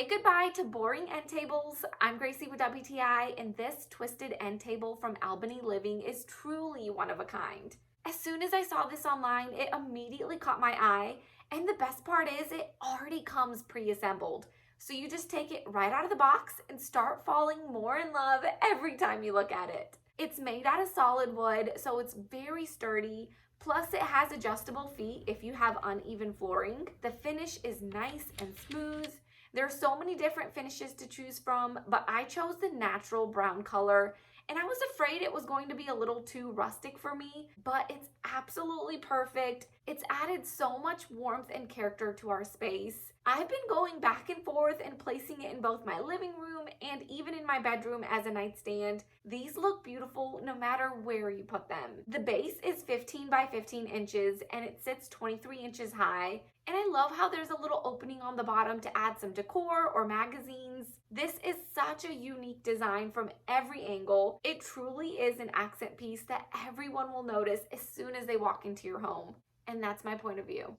Say goodbye to boring end tables. I'm Gracie with WTI, and this twisted end table from Albany Living is truly one of a kind. As soon as I saw this online, it immediately caught my eye, and the best part is it already comes pre-assembled. So you just take it right out of the box and start falling more in love every time you look at it. It's made out of solid wood, so it's very sturdy. Plus, it has adjustable feet if you have uneven flooring. The finish is nice and smooth. There are so many different finishes to choose from, but I chose the natural brown color, and I was afraid it was going to be a little too rustic for me, but it's absolutely perfect. It's added so much warmth and character to our space. I've been going back and forth and placing it in both my living room and even in my bedroom as a nightstand. These look beautiful no matter where you put them. The base is 15 by 15 inches and it sits 23 inches high. And I love how there's a little opening on the bottom to add some decor or magazines. This is such a unique design from every angle. It truly is an accent piece that everyone will notice as soon as they walk into your home. And that's my point of view.